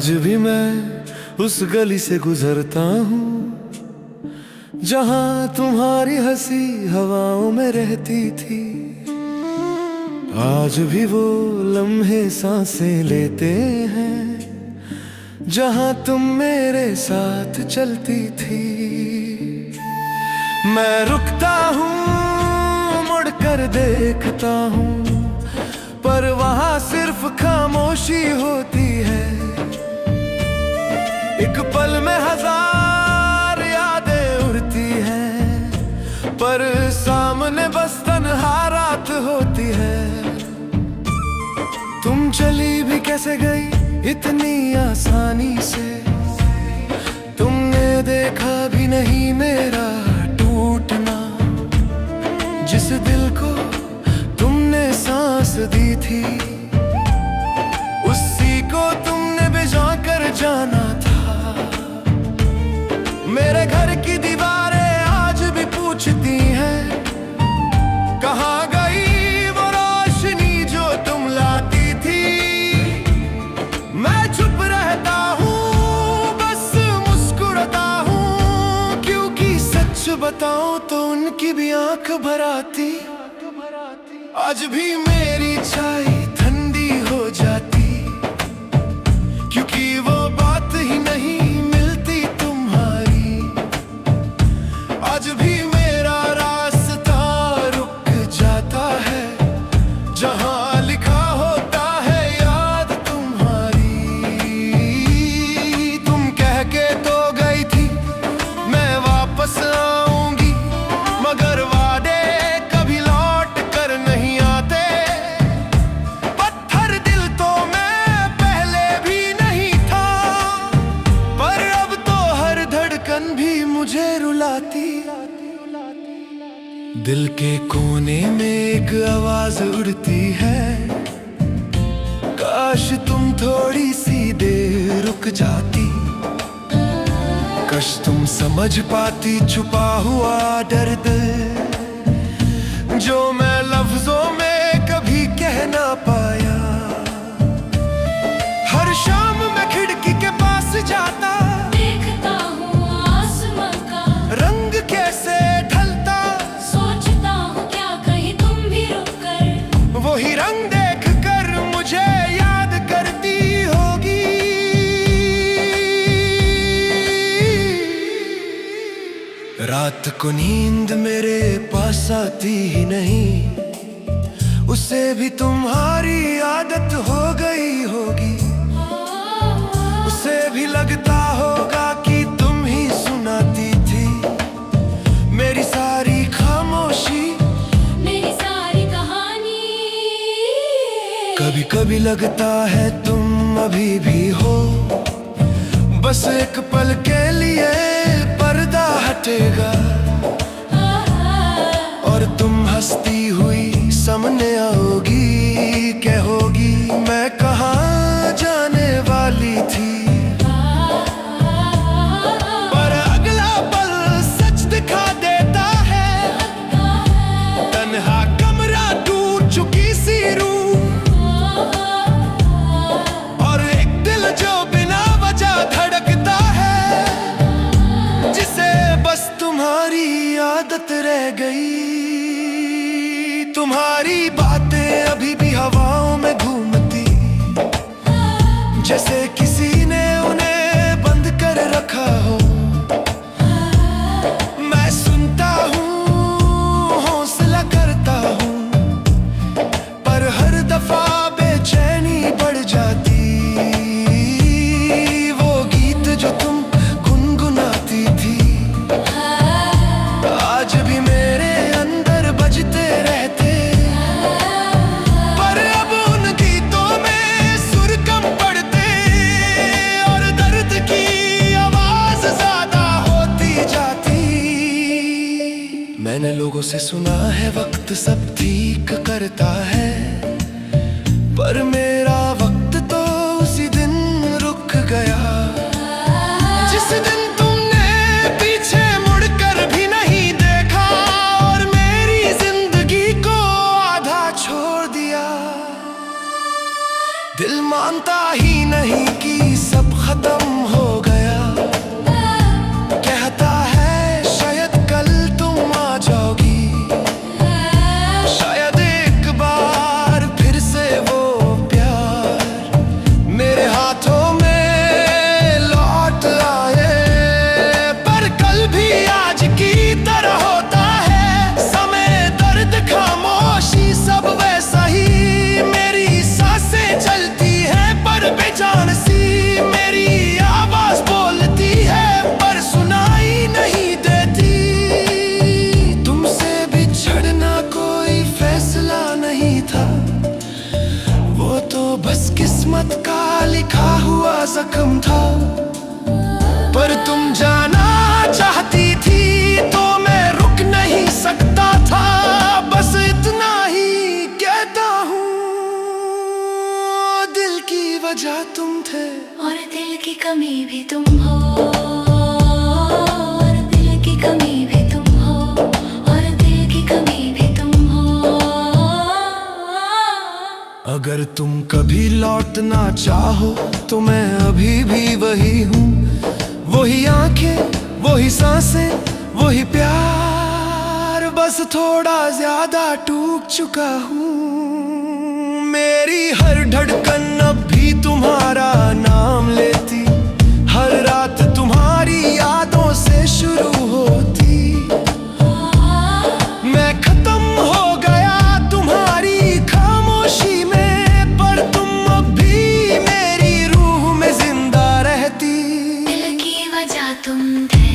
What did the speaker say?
आज भी मैं उस गली से गुजरता हूँ जहाँ तुम्हारी हंसी हवाओं में रहती थी। आज भी वो लम्हे सांसें लेते हैं जहाँ तुम मेरे साथ चलती थी। मैं रुकता हूँ, मुड़कर देखता हूँ, पर वहाँ सिर्फ खामोशी होती है। एक पल में हजार यादें उड़ती हैं, पर सामने बस तन्हा रात होती है। तुम चली भी कैसे गई इतनी आसानी से, तुमने देखा भी नहीं मेरा टूटना। जिस दिल को तुमने सांस दी थी, उसी को तुमने भिजो कर जाना था। मेरे घर की दीवारें आज भी पूछती हैं, कहाँ गई वो रोशनी जो तुम लाती थी। मैं चुप रहता हूँ, बस मुस्कुराता हूँ, क्योंकि सच बताऊं तो उनकी भी आंख भर आती। आज भी मेरी चाय ठंडी हो जाती, क्योंकि वो बात ही नहीं मिलती तुम्हारी। आज भी मेरा रास्ता रुक जाता है, जहाँ लिखा होता है याद तुम्हारी। तुम कह के तो गई थी मैं वापस आऊंगी, मगर वादे कभी लौट कर नहीं आते। पत्थर दिल तो मैं पहले भी नहीं था, पर अब तो हर धड़कन भी मुझे रुलाती। दिल के कोने में एक आवाज उड़ती है, काश तुम थोड़ी सी देर रुक जाती। काश तुम समझ पाती छुपा हुआ दर्द, जो मैं लफ्जों में कभी कह ना पाया। हर शाम मैं खिड़की के पास जाता, देखता हूँ आसमां का रंग कैसे ढलता। सोचता हूँ क्या कहीं तुम भी रुक कर वही रंग देख कर मुझे याद करती होगी। रात को नींद मेरे पास आती ही नहीं, उसे भी तुम्हारी आदत हो गई होगी। उसे भी लगता होगा कि तुम ही सुनाती थी मेरी सारी खामोशी, मेरी सारी कहानी। कभी कभी लगता है तुम अभी भी हो, बस एक पल के लिए पर्दा हटेगा और तुम हंसती हुई सामने आओगी। कहोगी मैं कहाँ जाने वाली थी, पर अगला पल सच दिखा देता है। तन्हा कमरा टूट चुकी सी रूह, और एक दिल जो बिना वजह धड़कता है, जिसे बस तुम्हारी आदत रह गई। तुम्हारी बातें अभी भी हवाओं में घूमती, जैसे किसी ने उन्हें बंद कर रखा हो। मैं सुनता हूँ, हौसला करता हूँ, पर हर दफा बेचैनी बढ़ जाती। वो गीत जो तुम गुनगुनाती थी, आज भी मेरे अंदर बजते रहते। पर अब उन गीतों में सुर कम पड़ते, और दर्द की आवाज ज्यादा होती जाती। मैंने लोगों से सुना है वक्त सब ठीक करता है, पर मेरा वक्त तो उसी दिन रुक गया। जिस दिन तुमने पीछे मुड़कर भी नहीं देखा, और मेरी जिंदगी को आधा छोड़ दिया। दिल मानता ही नहीं कि सब कमी भी तुम हो, और दिल की कमी भी तुम हो, और दिल की कमी भी तुम हो। अगर तुम कभी लौटना चाहो तो मैं अभी भी वही हूँ, वही आंखें, वही सांसें, वही प्यार, बस थोड़ा ज्यादा टूट चुका हूँ। मेरी हर धड़कन अब भी तुम्हारा नाम लेती, हर रात तुम्हारी यादों से शुरू होती। मैं खत्म हो गया तुम्हारी खामोशी में, पर तुम अब भी मेरी रूह में जिंदा रहती। दिल की वजह तुम थे,